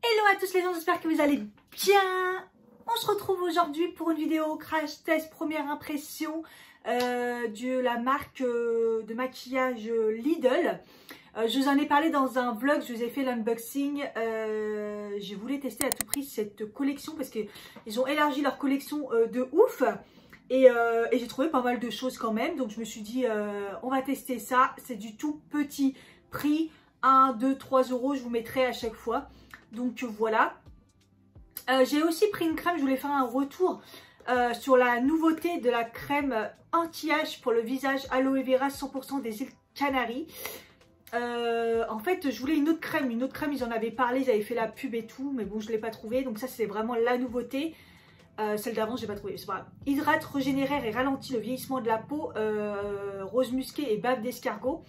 Hello à tous les gens, j'espère que vous allez bien. On se retrouve aujourd'hui pour une vidéo crash test première impression de la marque de maquillage Lidl. Je vous en ai parlé dans un vlog, je vous ai fait l'unboxing. Je voulais tester à tout prix cette collection parce qu'ils ont élargi leur collection de ouf. Et j'ai trouvé pas mal de choses quand même. Donc je me suis dit, on va tester ça. C'est du tout petit prix. 1, 2, 3 euros, je vous mettrai à chaque fois. Donc voilà. J'ai aussi pris une crème, je voulais faire un retour sur la nouveauté de la crème anti-âge pour le visage aloe vera 100% des îles Canaries. En fait, je voulais une autre crème, ils en avaient parlé, ils avaient fait la pub et tout, mais bon, je ne l'ai pas trouvée. Donc ça, c'est vraiment la nouveauté. Celle d'avant, je n'ai pas trouvé. C'est pas grave. Hydrate, régénère et ralentit le vieillissement de la peau, rose musquée et bave d'escargot.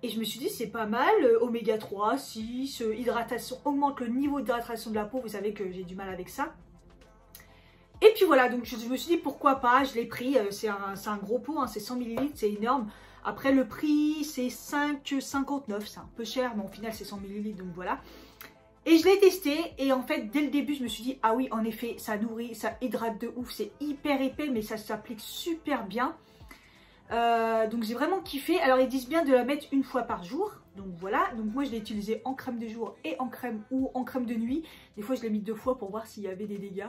Et je me suis dit, c'est pas mal, oméga 3, 6, hydratation, augmente le niveau d'hydratation de la peau. Vous savez que j'ai du mal avec ça. Et puis voilà, donc je me suis dit, pourquoi pas, je l'ai pris. C'est un gros pot, hein, c'est 100 ml, c'est énorme. Après, le prix, c'est 5,59. C'est un peu cher, mais au final, c'est 100 ml, donc voilà. Et je l'ai testé. Et en fait, dès le début, je me suis dit, ah oui, en effet, ça nourrit, ça hydrate de ouf. C'est hyper épais, mais ça s'applique super bien. Donc j'ai vraiment kiffé. Alors ils disent bien de la mettre une fois par jour. Donc voilà. Donc moi je l'ai utilisé en crème de jour et en crème de nuit. Des fois je l'ai mis 2 fois pour voir s'il y avait des dégâts.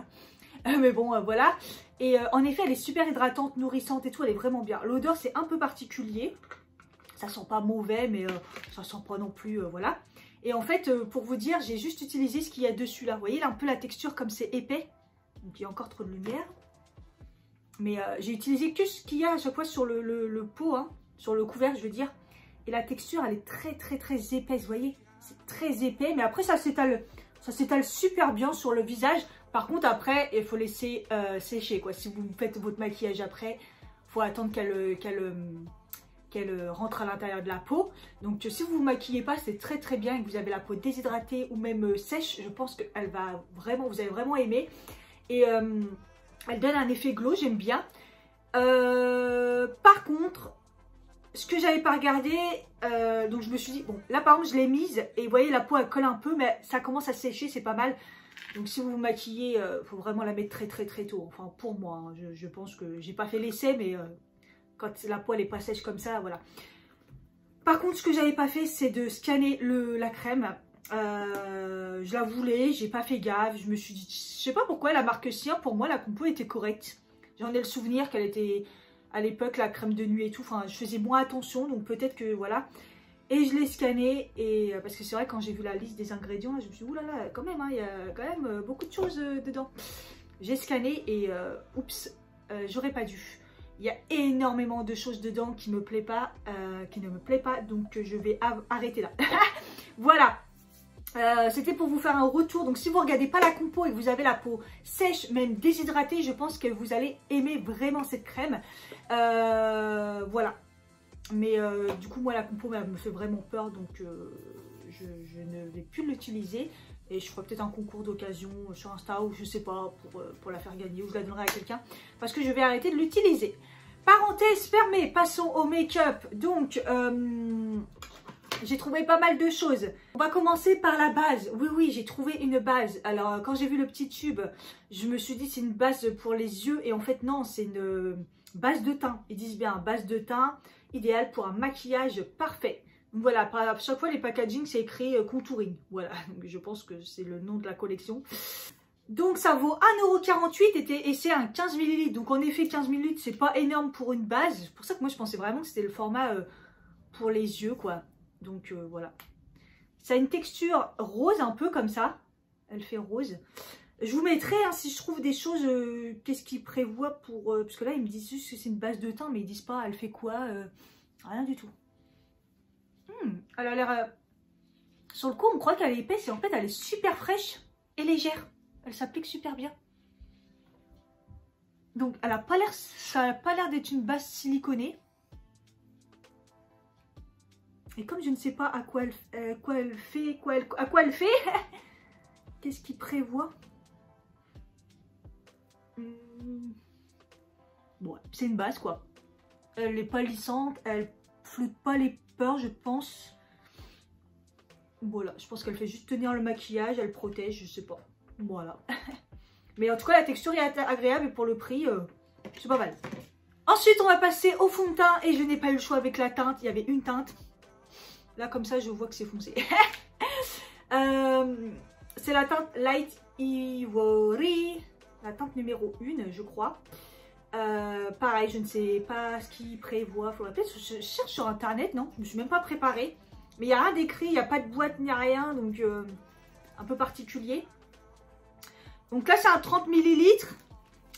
Mais bon voilà. Et en effet elle est super hydratante, nourrissante et tout. Elle est vraiment bien. L'odeur c'est un peu particulier. Ça sent pas mauvais mais ça sent pas non plus voilà. Et en fait pour vous dire j'ai juste utilisé ce qu'il y a dessus là. Vous voyez là un peu la texture comme c'est épais. Donc il y a encore trop de lumière. Mais j'ai utilisé que ce qu'il y a à chaque fois sur le pot, hein, sur le couvercle, je veux dire. Et la texture, elle est très épaisse, vous voyez. C'est très épais, mais après, ça s'étale super bien sur le visage. Par contre, après, il faut laisser sécher, quoi. Si vous faites votre maquillage après, il faut attendre qu'elle rentre à l'intérieur de la peau. Donc, si vous ne vous maquillez pas, c'est très bien et que vous avez la peau déshydratée ou même sèche, je pense qu'elle va vraiment, vous allez vraiment aimer. Et elle donne un effet glow, j'aime bien. Par contre, ce que j'avais pas regardé, donc je me suis dit, bon, là par exemple je l'ai mise et vous voyez la peau elle colle un peu, mais ça commence à sécher, c'est pas mal. Donc si vous vous maquillez, il faut vraiment la mettre très tôt. Enfin pour moi, hein, je pense que j'ai pas fait l'essai, mais quand la peau elle est pas sèche comme ça, voilà. Par contre, ce que j'avais pas fait, c'est de scanner la crème. Je la voulais, j'ai pas fait gaffe, je me suis dit, je sais pas pourquoi la marque Sien, pour moi la compo était correcte. J'en ai le souvenir qu'elle était à l'époque la crème de nuit et tout, enfin je faisais moins attention donc peut-être que voilà. Et je l'ai scanné et parce que c'est vrai quand j'ai vu la liste des ingrédients, je me suis dit oulala quand même, hein, il y a quand même beaucoup de choses dedans. J'ai scanné et oups, j'aurais pas dû. Il y a énormément de choses dedans qui me plaît pas, qui ne me plaît pas, donc je vais arrêter là. Voilà. C'était pour vous faire un retour. Donc si vous ne regardez pas la compo et que vous avez la peau sèche, même déshydratée, je pense que vous allez aimer vraiment cette crème. Voilà. Mais du coup moi la compo elle me fait vraiment peur. Donc je ne vais plus l'utiliser. Et je ferai peut-être un concours d'occasion sur Insta ou je sais pas pour la faire gagner. Ou je la donnerai à quelqu'un. Parce que je vais arrêter de l'utiliser. Parenthèse fermée, passons au make-up. Donc j'ai trouvé pas mal de choses. On va commencer par la base. Oui, j'ai trouvé une base. Alors, quand j'ai vu le petit tube, je me suis dit c'est une base pour les yeux. Et en fait, non, c'est une base de teint. Ils disent bien base de teint, idéale pour un maquillage parfait. Donc voilà, à chaque fois, les packaging, c'est écrit contouring. Voilà, donc je pense que c'est le nom de la collection. Donc, ça vaut 1,48 € et c'est un 15 ml. Donc, en effet, 15 ml, c'est pas énorme pour une base. C'est pour ça que moi, je pensais vraiment que c'était le format pour les yeux, quoi. Donc voilà. Ça a une texture rose un peu comme ça. Elle fait rose. Je vous mettrai hein, si je trouve des choses. Qu'est-ce qu'ils prévoient pour... parce que là ils me disent juste que c'est une base de teint. Mais ils disent pas elle fait quoi. Rien du tout. Elle a l'air... sur le coup on croit qu'elle est épaisse. Et en fait elle est super fraîche et légère. Elle s'applique super bien. Donc elle a pas l'air... ça n'a pas l'air d'être une base siliconée. Et comme je ne sais pas à quoi elle fait, qu'est-ce qu'il prévoit? Bon, c'est une base quoi. Elle n'est pas lissante, elle floute pas les peurs, je pense. Voilà, je pense qu'elle fait juste tenir le maquillage, elle protège, je sais pas. Voilà. Mais en tout cas, la texture est agréable et pour le prix, c'est pas mal. Ensuite, on va passer au fond de teint et je n'ai pas eu le choix avec la teinte. Il y avait une teinte. Là, comme ça, je vois que c'est foncé. C'est la teinte Light Ivory. La teinte numéro 1, je crois. Pareil, je ne sais pas ce qu'il prévoit. Faudrait peut-être je cherche sur internet, non? Je ne me suis même pas préparée. Mais il n'y a rien d'écrit, il n'y a pas de boîte ni rien. Donc, un peu particulier. Donc là, c'est un 30 ml.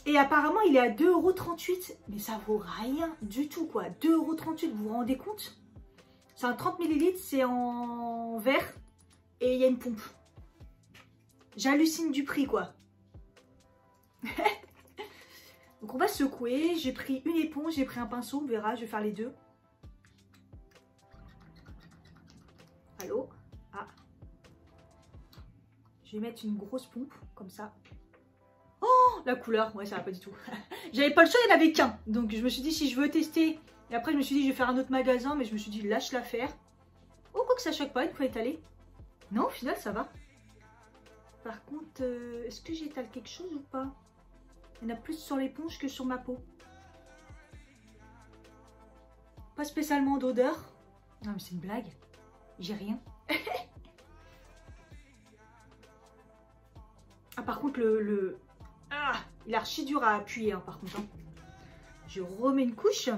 Et apparemment, il est à 2,38 €. Mais ça vaut rien du tout, quoi. 2,38 €, vous vous rendez compte? C'est un 30 ml, c'est en verre. Et il y a une pompe. J'hallucine du prix, quoi. Donc on va secouer. J'ai pris une éponge, j'ai pris un pinceau. On verra, je vais faire les deux. Allô? Ah. Je vais mettre une grosse pompe, comme ça. Oh, la couleur, ouais, ça va pas du tout. J'avais pas le choix, il n'y en avait qu'un. Donc je me suis dit, si je veux tester. Et après, je me suis dit, je vais faire un autre magasin. Mais je me suis dit, lâche l'affaire. Oh, quoi que ça choque pas une fois étalé. Non, au final, ça va. Par contre, est-ce que j'étale quelque chose ou pas? Il y en a plus sur l'éponge que sur ma peau. Pas spécialement d'odeur. Non, mais c'est une blague. J'ai rien. Ah, par contre, Ah, il est archi dur à appuyer, hein, par contre. Hein. Je remets une couche.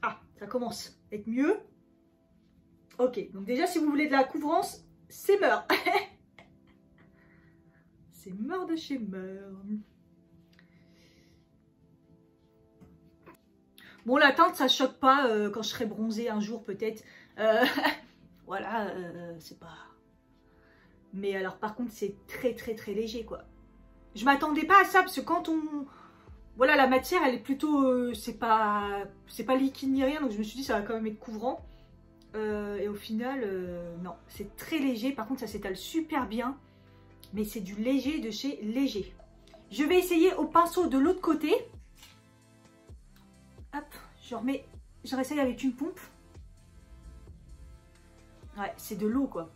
Ah, ça commence à être mieux. Ok, donc déjà, si vous voulez de la couvrance, c'est Meur. C'est Meur de chez Meur. Bon, la teinte, ça choque pas quand je serai bronzée un jour, peut-être. Voilà, c'est pas... Mais alors, par contre, c'est très, très, très léger, quoi. Je m'attendais pas à ça, parce que quand on... Voilà, la matière, elle est plutôt... c'est pas liquide ni rien, donc je me suis dit, ça va quand même être couvrant. Et au final, non, c'est très léger. Par contre, ça s'étale super bien. Mais c'est du léger de chez Léger. Je vais essayer au pinceau de l'autre côté. Hop, je réessaye avec une pompe. Ouais, c'est de l'eau, quoi.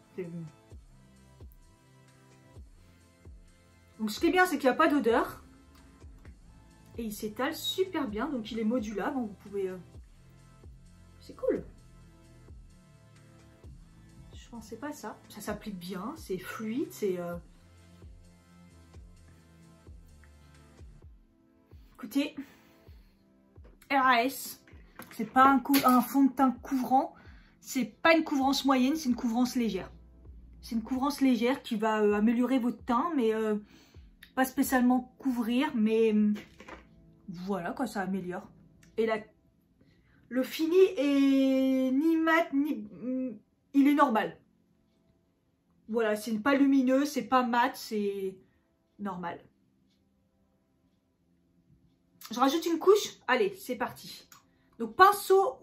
Donc, ce qui est bien, c'est qu'il n'y a pas d'odeur. Et il s'étale super bien. Donc, il est modulable. Vous pouvez... C'est cool. Je pensais pas à ça. Ça s'applique bien. C'est fluide. C'est... Écoutez, RAS, c'est pas un fond de teint couvrant, c'est pas une couvrance moyenne, c'est une couvrance légère. C'est une couvrance légère qui va améliorer votre teint, mais pas spécialement couvrir, mais voilà quoi, ça améliore. Et là, le fini est ni mat, ni... il est normal. Voilà, c'est pas lumineux, c'est pas mat, c'est normal. Je rajoute une couche. Allez, c'est parti. Donc, pinceau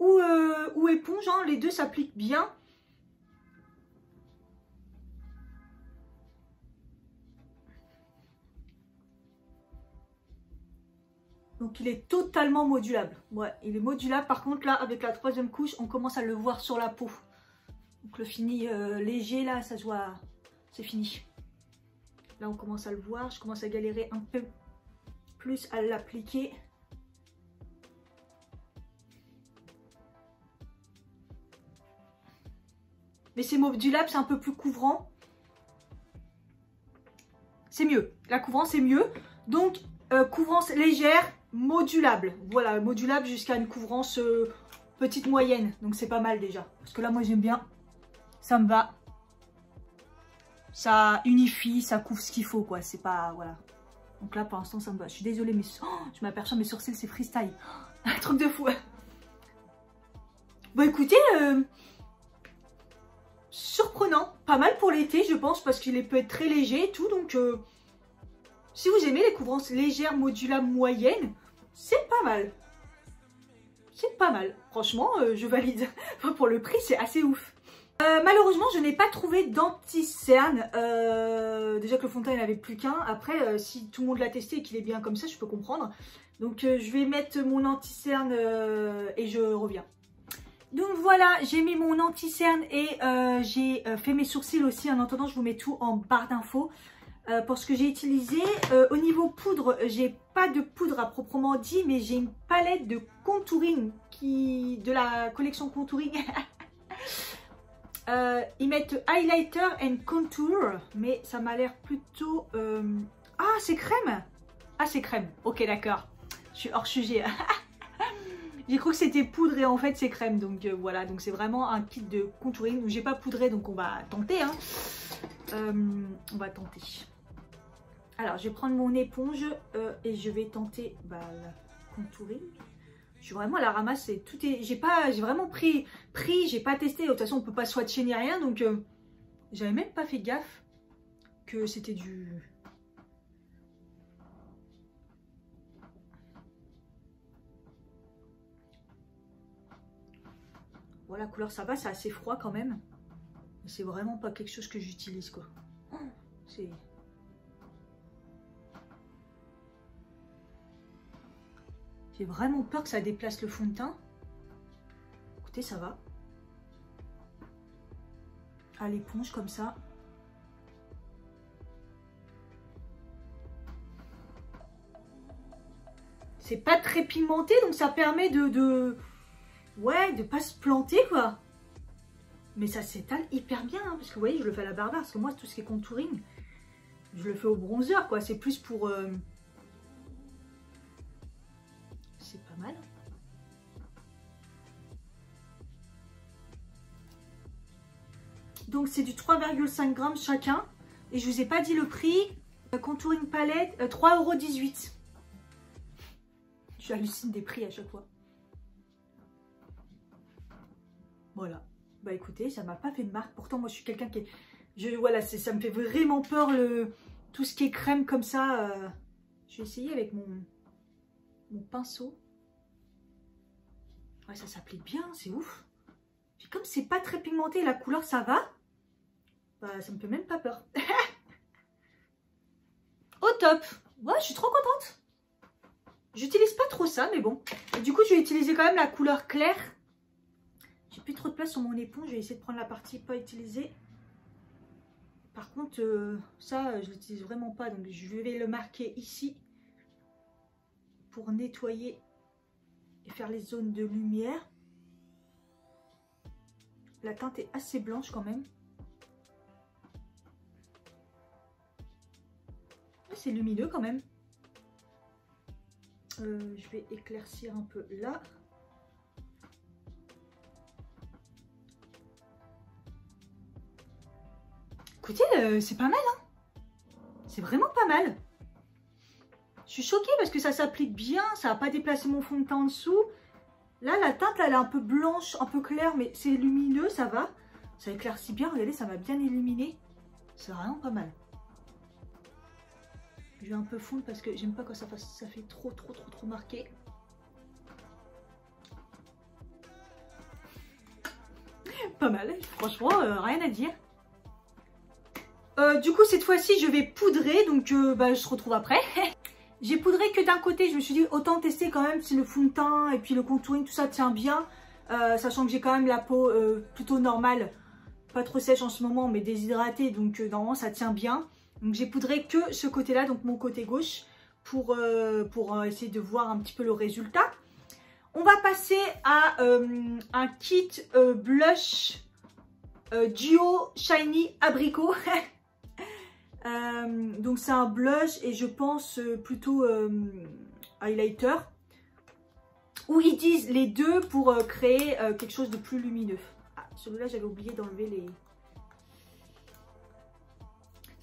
ou éponge, hein, les deux s'appliquent bien. Donc, il est totalement modulable. Ouais, il est modulable. Par contre, là, avec la troisième couche, on commence à le voir sur la peau. Donc, le fini léger, là, ça se voit. C'est fini. Là, on commence à le voir. Je commence à galérer un peu plus à l'appliquer. Mais c'est modulable, c'est un peu plus couvrant. C'est mieux. La couvrance est mieux. Donc, couvrance légère, modulable. Voilà, modulable jusqu'à une couvrance petite moyenne. Donc, c'est pas mal déjà. Parce que là, moi, j'aime bien. Ça me va. Ça unifie, ça couvre ce qu'il faut, quoi. C'est pas... Voilà. Donc là, pour l'instant, ça me va. Je suis désolée, mais je m'aperçois, mes sourcils, c'est freestyle. Un truc de fou. Bon, écoutez, surprenant. Pas mal pour l'été, je pense, parce qu'il peut être très léger et tout. Donc, si vous aimez les couvrances légères, modulables, moyennes, c'est pas mal. C'est pas mal. Franchement, je valide. Enfin, pour le prix, c'est assez ouf. Malheureusement, je n'ai pas trouvé d'anti-cerne. Déjà que le fond de teint, il n'y en avait plus qu'un. Après, si tout le monde l'a testé et qu'il est bien comme ça, je peux comprendre. Donc, je vais mettre mon anti-cerne et je reviens. Donc voilà, j'ai mis mon anti-cerne et j'ai fait mes sourcils aussi. En attendant, je vous mets tout en barre d'infos. Pour ce que j'ai utilisé, au niveau poudre, j'ai pas de poudre à proprement dit, mais j'ai une palette de contouring de la collection contouring. Ils mettent highlighter and contour, mais ça m'a l'air plutôt... Ah, c'est crème. Ah, c'est crème. Ok, d'accord. Je suis hors sujet. J'ai cru que c'était poudre et en fait c'est crème. Donc voilà, donc c'est vraiment un kit de contouring. J'ai pas poudré, donc on va tenter. Hein. On va tenter. Alors, je vais prendre mon éponge et je vais tenter le contouring. Je suis vraiment à la ramasse. J'ai vraiment pris, j'ai pas testé. De toute façon, on peut pas swatcher ni rien. Donc, j'avais même pas fait gaffe que c'était du... Voilà, la couleur ça va, c'est assez froid quand même. Mais c'est vraiment pas quelque chose que j'utilise quoi. C'est... J'ai vraiment peur que ça déplace le fond de teint. Écoutez, ça va. À l'éponge comme ça. C'est pas très pigmenté, donc ça permet ouais, de pas se planter quoi. Mais ça s'étale hyper bien, hein, parce que vous voyez, je le fais à la barbare. Parce que moi, tout ce qui est contouring, je le fais au bronzer quoi. C'est plus pour... C'est pas mal. Donc c'est du 3,5 grammes chacun. Et je vous ai pas dit le prix. Contouring palette, 3,18 €. J'hallucine des prix à chaque fois. Voilà. Bah écoutez, ça m'a pas fait de marque. Pourtant moi je suis quelqu'un qui est... Voilà, ça me fait vraiment peur tout ce qui est crème comme ça. Je vais essayer avec mon pinceau. Ouais, ça s'applique bien, c'est ouf. Puis comme c'est pas très pigmenté, la couleur ça va. Bah ça me fait même pas peur. Au top. Ouais, je suis trop contente. J'utilise pas trop ça, mais bon. Et du coup, je vais utiliser quand même la couleur claire. J'ai plus trop de place sur mon éponge. Je vais essayer de prendre la partie pas utilisée. Par contre, ça, je l'utilise vraiment pas. Donc, je vais le marquer ici. Pour nettoyer et faire les zones de lumière. La teinte est assez blanche quand même. C'est lumineux quand même. Je vais éclaircir un peu là. Écoutez, c'est pas mal, hein. C'est vraiment pas mal. Je suis choquée parce que ça s'applique bien. Ça n'a pas déplacé mon fond de teint en dessous. Là, la teinte, là, elle est un peu blanche, un peu claire, mais c'est lumineux, ça va. Ça éclaircit bien. Regardez, ça m'a bien illuminé. C'est vraiment pas mal. Je vais un peu fondre parce que j'aime pas quand ça fait trop marqué. Pas mal, franchement, rien à dire. Du coup, cette fois-ci, je vais poudrer, donc je se retrouve après. J'ai poudré que d'un côté, je me suis dit autant tester quand même si le fond de teint et puis le contouring, tout ça tient bien. Sachant que j'ai quand même la peau plutôt normale, pas trop sèche en ce moment, mais déshydratée, donc normalement ça tient bien. Donc j'ai poudré que ce côté-là, donc mon côté gauche, pour essayer de voir un petit peu le résultat. On va passer à un kit blush duo shiny abricot. Donc c'est un blush et je pense plutôt highlighter. Où ils disent les deux pour créer quelque chose de plus lumineux. Ah, celui-là j'avais oublié d'enlever les...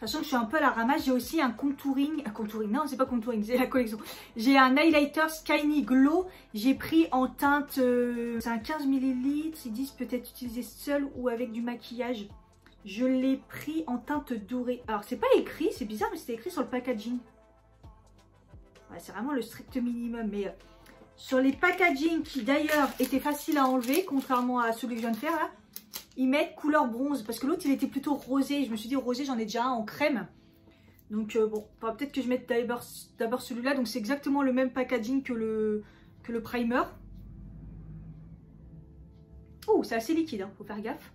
Sachant que je suis un peu à la ramasse, j'ai aussi un contouring. Non, c'est pas contouring, c'est la collection. J'ai un highlighter Skinny Glow. J'ai pris en teinte... c'est un 15 ml. Ils disent peut-être utiliser seul ou avec du maquillage. Je l'ai pris en teinte dorée. Alors, c'est pas écrit, c'est bizarre, mais c'était écrit sur le packaging. Ouais, c'est vraiment le strict minimum. Mais sur les packaging qui d'ailleurs étaient faciles à enlever, contrairement à celui que je viens de faire là, ils mettent couleur bronze parce que l'autre il était plutôt rosé. Je me suis dit rosé, j'en ai déjà un en crème. Donc bon, peut-être que je mette d'abord celui-là. Donc c'est exactement le même packaging que le primer. Oh, c'est assez liquide, hein, faut faire gaffe.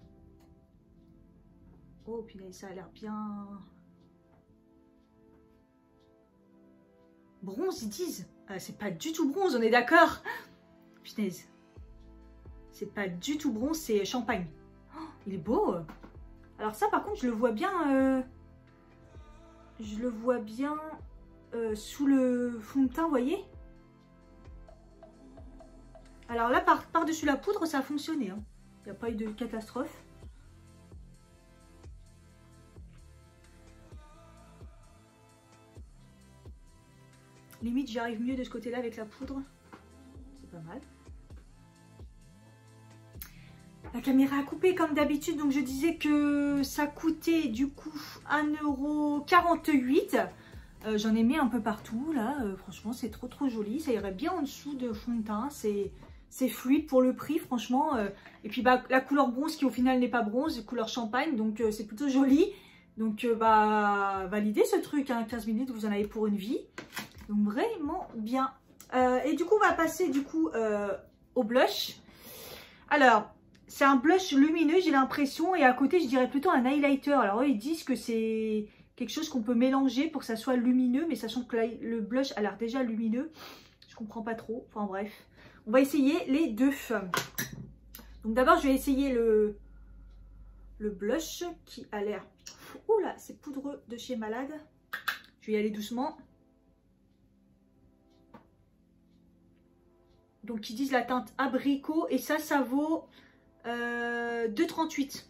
Oh, punaise, ça a l'air bien... Bronze, ils disent. C'est pas du tout bronze, on est d'accord. Punaise. C'est pas du tout bronze, c'est champagne. Oh, il est beau. Alors ça, par contre, je le vois bien... Je le vois bien sous le fond de teint, vous voyez. Alors là, par-dessus la poudre, ça a fonctionné. Hein. Il n'y a pas eu de catastrophe. Limite, j'y arrive mieux de ce côté-là avec la poudre. C'est pas mal. La caméra a coupé comme d'habitude. Donc je disais que ça coûtait du coup 1,48 €. J'en ai mis un peu partout là. Franchement, c'est trop joli. Ça irait bien en dessous de fond de teint. C'est fluide pour le prix, franchement. Et puis bah, la couleur bronze qui au final n'est pas bronze, couleur champagne. Donc c'est plutôt joli. Donc bah validez ce truc. Hein, 15 minutes, vous en avez pour une vie. Donc vraiment bien. Et du coup, on va passer du coup au blush. Alors, c'est un blush lumineux, j'ai l'impression. Et à côté, je dirais plutôt un highlighter. Alors, eux, ils disent que c'est quelque chose qu'on peut mélanger pour que ça soit lumineux. Mais sachant que le blush a l'air déjà lumineux, je comprends pas trop. Enfin, bref. On va essayer les deux. Donc, d'abord, je vais essayer le blush qui a l'air... Oula, c'est poudreux de chez Malade. Je vais y aller doucement. Donc, ils disent la teinte abricot. Et ça vaut 2,38 €.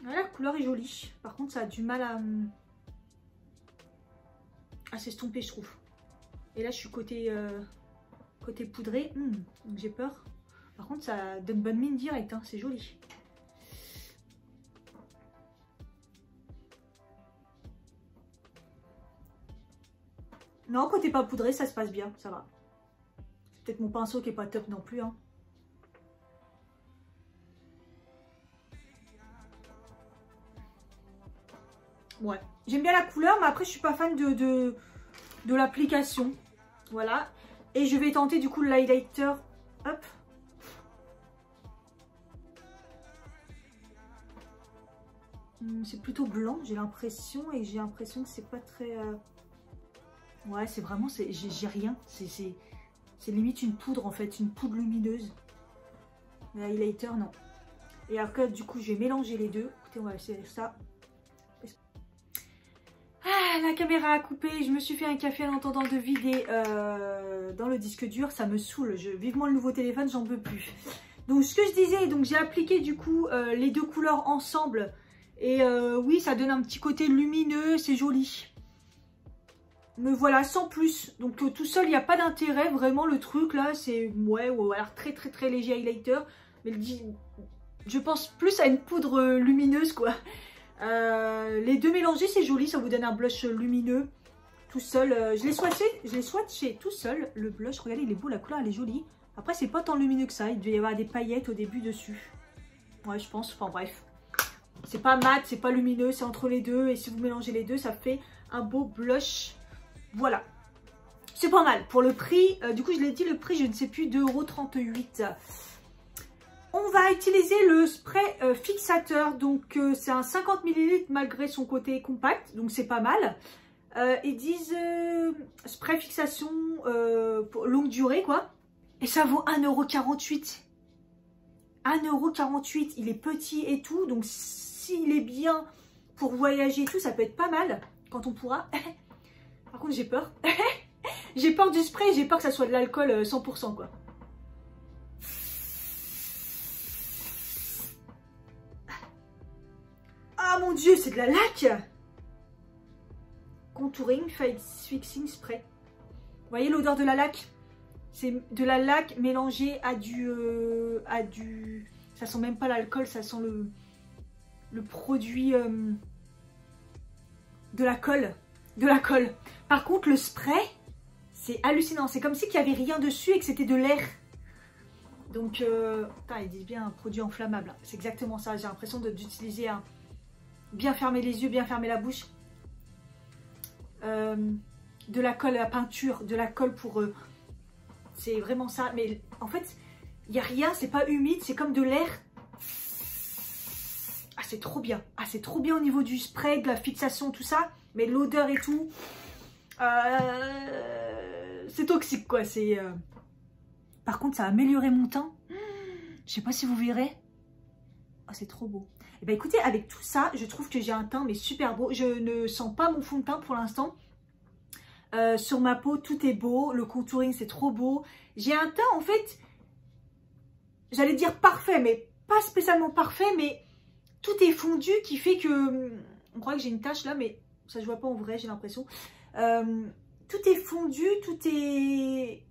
Voilà, la couleur est jolie. Par contre, ça a du mal à s'estomper, je trouve. Et là, je suis côté poudré. Donc, j'ai peur. Par contre, ça donne bonne mine direct. Hein, c'est joli. Non, côté pas poudré, ça se passe bien. Ça va. C'est peut-être mon pinceau qui est pas top non plus. Hein. Ouais. J'aime bien la couleur, mais après, je suis pas fan de l'application. Voilà. Et je vais tenter du coup le highlighter. Hop. C'est plutôt blanc, j'ai l'impression. Et j'ai l'impression que c'est pas très... Ouais, c'est vraiment... J'ai rien. C'est limite une poudre en fait. Une poudre lumineuse. Le highlighter, non. Et après, du coup, je vais mélanger les deux. Écoutez, on va essayer ça. Ah, la caméra a coupé. Je me suis fait un café en entendant de vider dans le disque dur. Ça me saoule. Vivement le nouveau téléphone, j'en peux plus. Donc, ce que je disais, donc j'ai appliqué du coup les deux couleurs ensemble. Et oui, ça donne un petit côté lumineux. C'est joli. Me voilà, sans plus. Donc, tout seul, il n'y a pas d'intérêt. Vraiment, le truc là, c'est... Ouais, alors très léger highlighter. Mais je pense plus à une poudre lumineuse, quoi. Les deux mélangés, c'est joli. Ça vous donne un blush lumineux. Tout seul. Je l'ai swatché tout seul. Le blush, regardez, il est beau. La couleur, elle est jolie. Après, c'est pas tant lumineux que ça. Il devait y avoir des paillettes au début dessus. Ouais, je pense. Enfin, bref. C'est pas mat, c'est pas lumineux. C'est entre les deux. Et si vous mélangez les deux, ça fait un beau blush. Voilà. C'est pas mal. Pour le prix, du coup, je l'ai dit, le prix, je ne sais plus, 2,38 €. On va utiliser le spray fixateur. Donc, c'est un 50 ml malgré son côté compact. Donc, c'est pas mal. Ils disent spray fixation pour longue durée, quoi. Et ça vaut 1,48 €. 1,48 €. Il est petit et tout. Donc, s'il est bien pour voyager et tout, ça peut être pas mal quand on pourra. Par contre, j'ai peur. J'ai peur du spray. J'ai peur que ça soit de l'alcool 100%, quoi. Ah mon dieu, c'est de la laque. Contouring Face Fixing Spray. Vous voyez l'odeur de la laque? C'est de la laque mélangée à du... Ça sent même pas l'alcool, ça sent le produit de la colle. De la colle. Par contre, le spray, c'est hallucinant. C'est comme si il n'y avait rien dessus et que c'était de l'air. Donc, putain, ils disent bien un produit enflammable. C'est exactement ça. J'ai l'impression d'utiliser un... Bien fermer les yeux, bien fermer la bouche. De la colle à peinture, de la colle pour C'est vraiment ça. Mais en fait, il n'y a rien, c'est pas humide, c'est comme de l'air. Ah, c'est trop bien. Ah, c'est trop bien au niveau du spray, de la fixation, tout ça. Mais l'odeur et tout, c'est toxique, quoi. C'est. Par contre, ça a amélioré mon teint. Je sais pas si vous verrez. Oh, c'est trop beau. Et ben écoutez, avec tout ça, je trouve que j'ai un teint mais super beau. Je ne sens pas mon fond de teint pour l'instant. Sur ma peau, tout est beau. Le contouring, c'est trop beau. J'ai un teint, en fait, j'allais dire parfait, mais pas spécialement parfait, mais tout est fondu qui fait que... On croit que j'ai une tache là, mais ça se voit pas en vrai, j'ai l'impression. Tout est fondu, tout est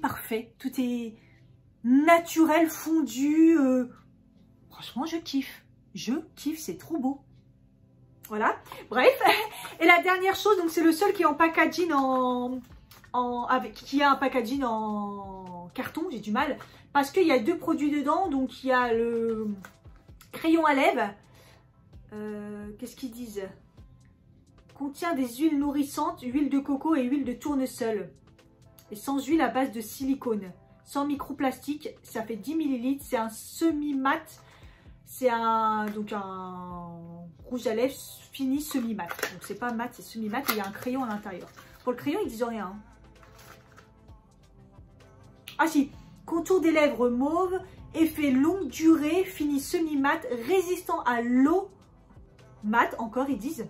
parfait, tout est naturel, fondu. Franchement, je kiffe. Je kiffe, c'est trop beau. Voilà, bref. Et la dernière chose, donc c'est le seul qui est en packaging qui a un packaging en carton, j'ai du mal. Parce qu'il y a 2 produits dedans, donc il y a le crayon à lèvres. Qu'est-ce qu'ils disent? Contient des huiles nourrissantes, huile de coco et huile de tournesol. Et sans huile à base de silicone. Sans microplastique, ça fait 10 ml. C'est un semi-mat. C'est donc un rouge à lèvres fini semi-mat. Donc c'est pas mat, c'est semi-mat et il y a un crayon à l'intérieur. Pour le crayon, ils disent rien. Hein. Ah si, contour des lèvres mauve, effet longue durée, fini semi-mat, résistant à l'eau. Mat, encore, ils disent.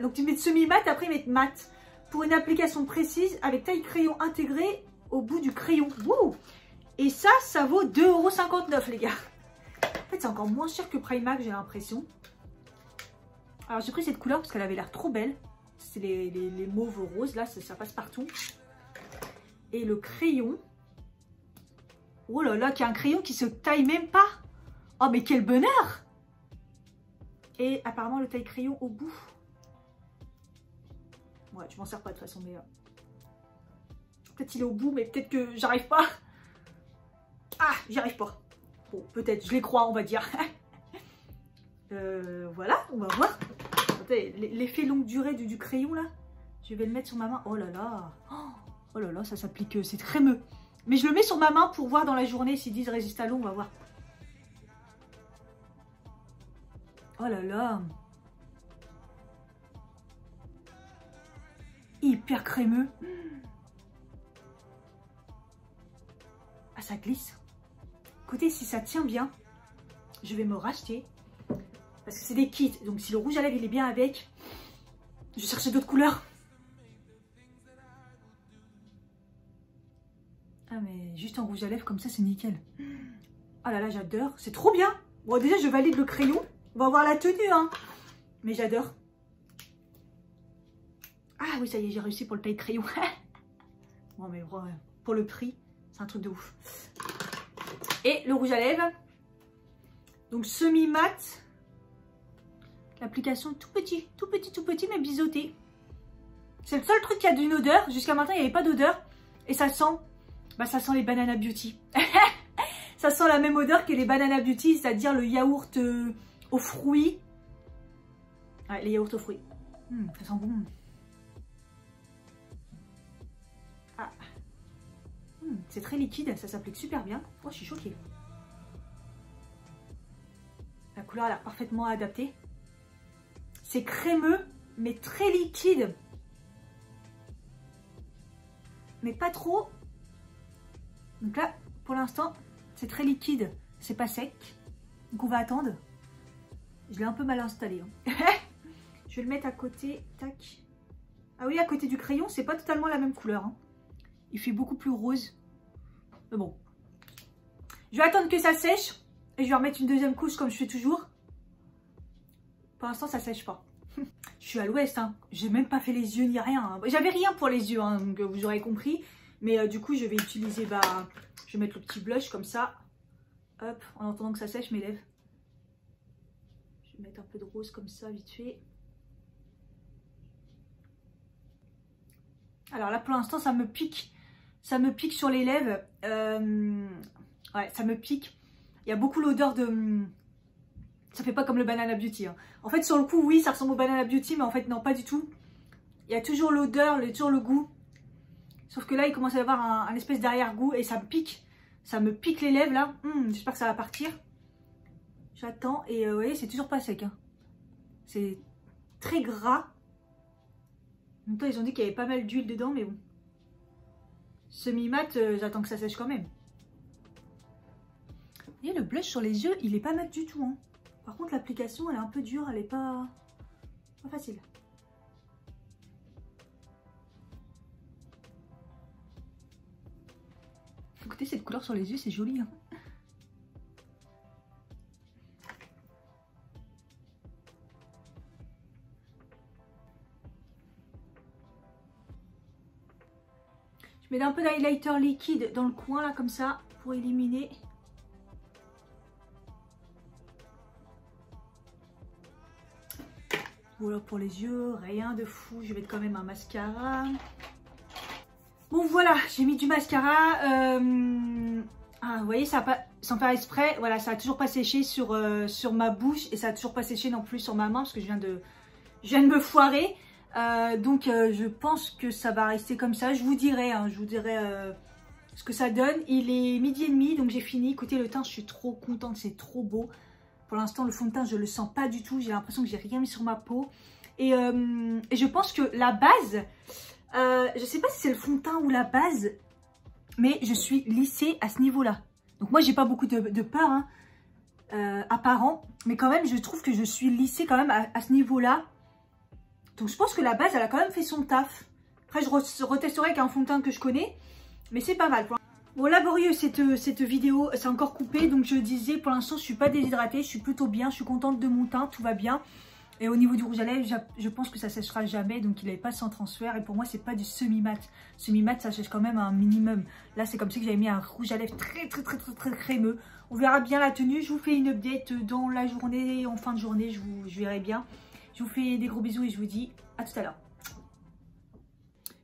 Donc tu mets semi-mat, après ils mettent mat. Pour une application précise, avec taille crayon intégrée au bout du crayon. Wouh! Et ça vaut 2,59 € les gars. En fait, c'est encore moins cher que Primark, j'ai l'impression. Alors, j'ai pris cette couleur parce qu'elle avait l'air trop belle. C'est les mauves roses, là, ça passe partout. Et le crayon. Oh là là, qui a un crayon qui se taille même pas. Oh, mais quel bonheur! Et apparemment, le taille crayon au bout. Ouais, je m'en sers pas de toute façon, mais... Peut-être il est au bout, mais peut-être que j'arrive pas. Ah, j'y arrive pas. Bon, peut-être, je les crois, on va dire. Voilà, on va voir. L'effet longue durée du crayon, là. Je vais le mettre sur ma main. Oh là là. Oh là là, ça s'applique, c'est crémeux. Mais je le mets sur ma main pour voir dans la journée s'ils disent résiste à l'eau, on va voir. Oh là là. Hyper crémeux. Ah, ça glisse. Écoutez, si ça tient bien, je vais me racheter. Parce que c'est des kits. Donc si le rouge à lèvres il est bien avec, je vais chercher d'autres couleurs. Ah mais juste en rouge à lèvres comme ça c'est nickel. Ah là là j'adore. C'est trop bien. Bon déjà je valide le crayon. On va voir la tenue hein. Mais j'adore. Ah oui ça y est j'ai réussi pour le taille crayon. Bon mais pour le prix c'est un truc de ouf. Et le rouge à lèvres. Donc semi-mat. L'application tout petit, mais biseauté. C'est le seul truc qui a d'une odeur. Jusqu'à maintenant, il n'y avait pas d'odeur. Et ça sent, ça sent les Banana Beauty. Ça sent la même odeur que les Banana Beauty, c'est-à-dire le yaourt aux fruits. Ouais, les yaourts aux fruits. Ça sent bon. Ah. C'est très liquide, ça s'applique super bien. Oh, je suis choquée. La couleur a l'air parfaitement adaptée. C'est crémeux, mais très liquide. Mais pas trop. Donc là, pour l'instant, c'est très liquide. C'est pas sec. Donc on va attendre. Je l'ai un peu mal installé. Hein. Je vais le mettre à côté. Tac. Ah oui, à côté du crayon, c'est pas totalement la même couleur. Hein. Il fait beaucoup plus rose. Mais bon. Je vais attendre que ça sèche. Et je vais remettre une deuxième couche comme je fais toujours. Pour l'instant, ça sèche pas. Je suis à l'ouest, hein. J'ai même pas fait les yeux ni rien. Hein. J'avais rien pour les yeux, hein, donc vous aurez compris. Mais du coup, je vais utiliser, je vais mettre le petit blush comme ça. Hop, en attendant que ça sèche mes lèvres. Je vais mettre un peu de rose comme ça, vite fait. Alors là, pour l'instant, ça me pique. Ça me pique sur les lèvres. Ouais, ça me pique. Il y a beaucoup l'odeur de... Ça fait pas comme le Banana Beauty. Hein. En fait, sur le coup, oui, ça ressemble au Banana Beauty, mais en fait, non, pas du tout. Il y a toujours l'odeur, toujours le goût Sauf que là, il commence à y avoir un espèce d'arrière-goût et ça me pique. Ça me pique les lèvres là. J'espère que ça va partir. J'attends et vous voyez, c'est toujours pas sec. Hein. C'est très gras. En même temps, ils ont dit qu'il y avait pas mal d'huile dedans, mais bon. Semi-mat, j'attends que ça sèche quand même. Et le blush sur les yeux, il est pas mat du tout. Hein. Par contre, l'application, elle est un peu dure, elle est pas facile. Écoutez, cette couleur sur les yeux, c'est joli. Hein. Je mets un peu d'highlighter liquide dans le coin, là, comme ça, pour éliminer. Voilà pour les yeux, rien de fou. Je vais mettre quand même un mascara. Bon voilà, j'ai mis du mascara. Vous voyez, ça a pas, sans faire exprès, voilà, ça a toujours pas séché sur ma bouche et ça a toujours pas séché non plus sur ma main parce que je viens de me foirer. Donc je pense que ça va rester comme ça. Je vous dirai ce que ça donne. Il est 12h30, donc j'ai fini. Écoutez, le teint, je suis trop contente, c'est trop beau. Pour l'instant, le fond de teint, je le sens pas du tout. J'ai l'impression que j'ai rien mis sur ma peau. Et je pense que la base, je sais pas si c'est le fond de teint ou la base, mais je suis lissée à ce niveau-là. Donc moi, j'ai pas beaucoup de peur, hein, apparent, mais quand même, je trouve que je suis lissée quand même à ce niveau-là. Donc je pense que la base, elle a quand même fait son taf. Après, je retesterai avec un fond de teint que je connais, mais c'est pas mal. Bon, laborieux cette vidéo, c'est encore coupé, donc je disais, pour l'instant, je suis pas déshydratée, je suis plutôt bien, je suis contente de mon teint, tout va bien. Et au niveau du rouge à lèvres, je pense que ça séchera jamais, donc il n'est pas sans transfert. Et pour moi, c'est pas du semi-mat. Semi-mat, ça sèche quand même un minimum. Là, c'est comme si j'avais mis un rouge à lèvres très crémeux. On verra bien la tenue. Je vous fais une update dans la journée, en fin de journée, je verrai bien. Je vous fais des gros bisous et je vous dis à tout à l'heure.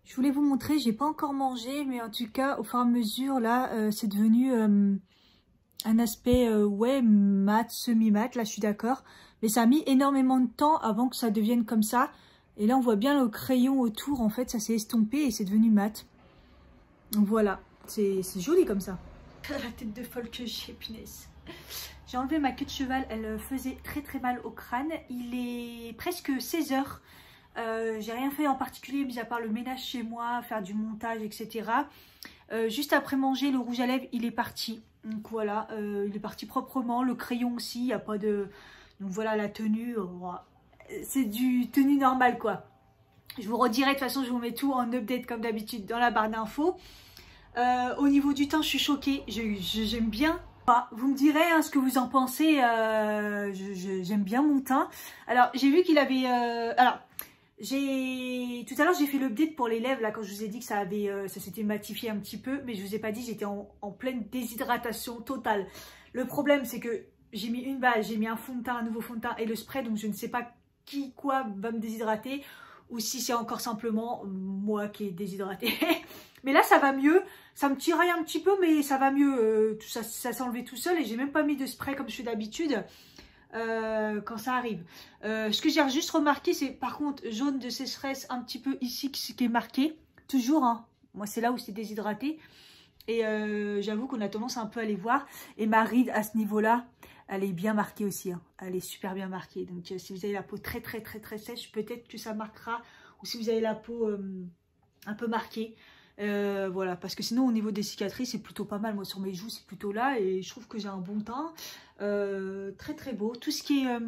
Je voulais vous montrer, j'ai pas encore mangé, mais en tout cas, au fur et à mesure, là, c'est devenu un aspect, ouais, mat, semi-mat, là, je suis d'accord. Mais ça a mis énormément de temps avant que ça devienne comme ça. Et là, on voit bien le crayon autour, en fait, ça s'est estompé et c'est devenu mat. Donc voilà, c'est joli comme ça. La tête de folle que j'ai, punaise. J'ai enlevé ma queue de cheval, elle faisait très mal au crâne. Il est presque 16 h. J'ai rien fait en particulier, mis à part le ménage chez moi, faire du montage, etc. Juste après manger, le rouge à lèvres, il est parti. Donc voilà, il est parti proprement. Le crayon aussi, il n'y a pas de... Donc voilà la tenue. C'est du tenue normale, quoi. Je vous redirai, de toute façon, je vous mets tout en update comme d'habitude dans la barre d'infos. Au niveau du teint, je suis choquée. J'aime bien. Vous me direz hein, ce que vous en pensez. J'aime bien mon teint. Alors, j'ai vu qu'il avait... tout à l'heure j'ai fait l'update pour les lèvres là quand je vous ai dit que ça s'était matifié un petit peu, mais je vous ai pas dit, j'étais en pleine déshydratation totale. Le problème c'est que j'ai mis une base, j'ai mis un fond de teint, un nouveau fond de teint et le spray, donc je ne sais pas quoi va me déshydrater ou si c'est encore simplement moi qui est déshydratée. Mais là ça va mieux, ça me tiraille un petit peu mais ça va mieux, tout ça s'est enlevé tout seul et j'ai même pas mis de spray comme je fais d'habitude. Quand ça arrive. Ce que j'ai juste remarqué, c'est par contre jaune de sécheresse un petit peu ici qui est marqué. Toujours, hein. Moi c'est là où c'est déshydraté. Et j'avoue qu'on a tendance un peu à les voir. Et ma ride à ce niveau-là, elle est bien marquée aussi. Hein. Elle est super bien marquée. Donc si vous avez la peau très sèche, peut-être que ça marquera. Ou si vous avez la peau un peu marquée. Voilà, parce que sinon au niveau des cicatrices c'est plutôt pas mal. Moi sur mes joues c'est plutôt là et je trouve que j'ai un bon teint, très beau. Tout ce qui est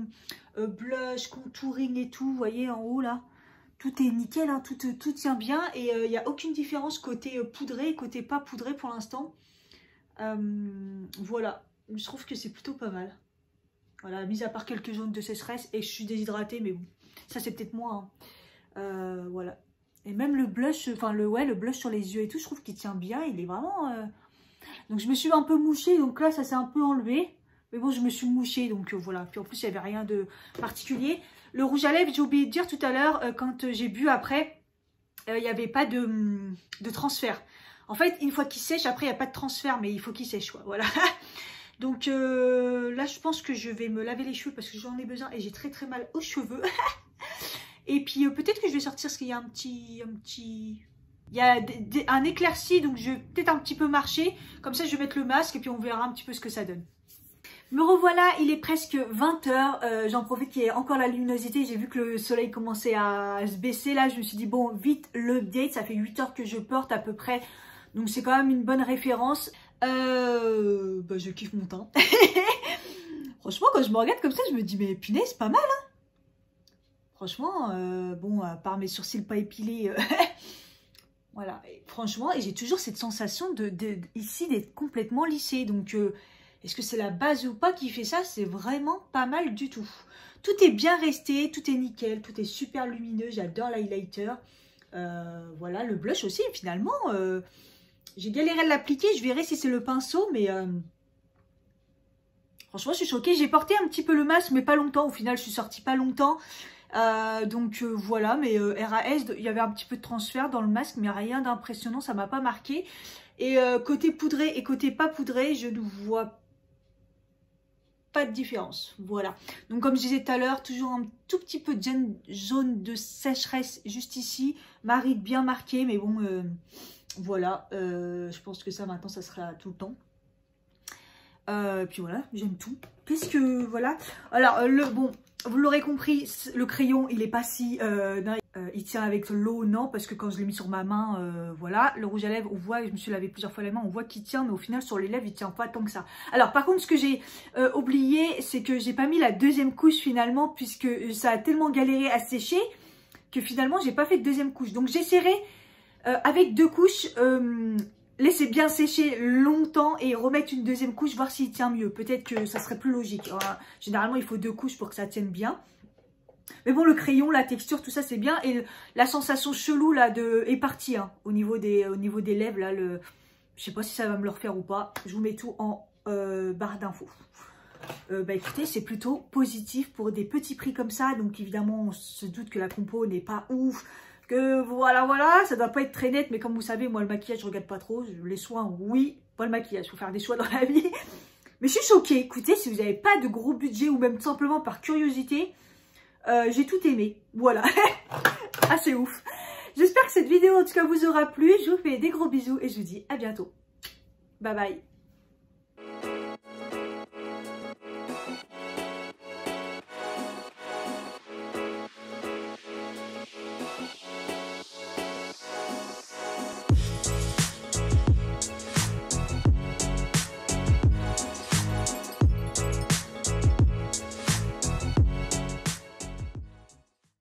blush, contouring et tout, vous voyez en haut là, tout est nickel, hein, tout tient bien et il n'y a aucune différence côté poudré et côté pas poudré pour l'instant. Voilà, je trouve que c'est plutôt pas mal. Voilà, mis à part quelques zones de sécheresse et je suis déshydratée, mais bon, ça c'est peut-être moi. Hein. Voilà. Et même le blush, enfin le blush sur les yeux et tout, je trouve qu'il tient bien, il est vraiment... Donc je me suis un peu mouchée, donc là ça s'est un peu enlevé. Mais bon, je me suis mouchée, donc voilà. Puis en plus, il n'y avait rien de particulier. Le rouge à lèvres, j'ai oublié de dire tout à l'heure, quand j'ai bu après, il n'y avait pas de transfert. En fait, une fois qu'il sèche, après, il n'y a pas de transfert, mais il faut qu'il sèche, quoi. Voilà. Donc là, je pense que je vais me laver les cheveux parce que j'en ai besoin et j'ai très mal aux cheveux. Et puis peut-être que je vais sortir parce qu'il y a un petit Il y a un éclairci, donc je vais peut-être un petit peu marcher. Comme ça, je vais mettre le masque et puis on verra un petit peu ce que ça donne. Me revoilà, il est presque 20 h. J'en profite qu'il y ait encore la luminosité. J'ai vu que le soleil commençait à se baisser. Là, je me suis dit, bon, vite, l'update. Ça fait 8 heures que je porte à peu près. Donc, c'est quand même une bonne référence. Je kiffe mon teint. Franchement, quand je me regarde comme ça, je me dis, mais punaise, c'est pas mal, hein. Franchement, bon, à part mes sourcils pas épilés... Voilà, et franchement, et j'ai toujours cette sensation ici d'être complètement lissée. Donc, est-ce que c'est la base ou pas qui fait ça? C'est vraiment pas mal du tout. Tout est bien resté, tout est nickel, tout est super lumineux. J'adore l'highlighter. Voilà, le blush aussi, finalement. J'ai galéré à l'appliquer. Je verrai si c'est le pinceau, mais... franchement, je suis choquée. J'ai porté un petit peu le masque, mais pas longtemps. Au final, je suis sortie pas longtemps. Voilà, mais RAS, il y avait un petit peu de transfert dans le masque, mais rien d'impressionnant, ça m'a pas marqué. Et côté poudré et côté pas poudré, je ne vois pas de différence. Voilà. Donc comme je disais tout à l'heure, toujours un tout petit peu de jaune de sécheresse juste ici. Ma ride bien marquée, mais bon, voilà. Je pense que ça maintenant, ça sera tout le temps. Puis voilà, j'aime tout. Qu'est-ce que... Voilà. Alors, bon... Vous l'aurez compris, le crayon, il est pas si... il tient avec l'eau, non, parce que quand je l'ai mis sur ma main, voilà. Le rouge à lèvres, on voit, je me suis lavé plusieurs fois les mains, on voit qu'il tient, mais au final, sur les lèvres, il tient pas tant que ça. Alors, par contre, ce que j'ai oublié, c'est que j'ai pas mis la deuxième couche, finalement, puisque ça a tellement galéré à sécher, que finalement, j'ai pas fait de deuxième couche. Donc, j'essaierai avec 2 couches... laisser bien sécher longtemps et remettre une deuxième couche, voir s'il tient mieux. Peut-être que ça serait plus logique. Généralement, il faut 2 couches pour que ça tienne bien. Mais bon, le crayon, la texture, tout ça, c'est bien. Et la sensation chelou, là, est partie. Hein, au niveau des lèvres, là, je sais pas si ça va me le refaire ou pas. Je vous mets tout en barre d'infos. Écoutez, c'est plutôt positif pour des petits prix comme ça. Donc, évidemment, on se doute que la compo n'est pas ouf. Que voilà, ça doit pas être très net, mais comme vous savez, moi le maquillage je regarde pas trop, les soins oui, pas le maquillage, faut faire des choix dans la vie. Mais je suis choquée, écoutez, si vous n'avez pas de gros budget ou même simplement par curiosité, j'ai tout aimé, voilà, assez ouf. J'espère que cette vidéo en tout cas vous aura plu, je vous fais des gros bisous et je vous dis à bientôt. Bye bye.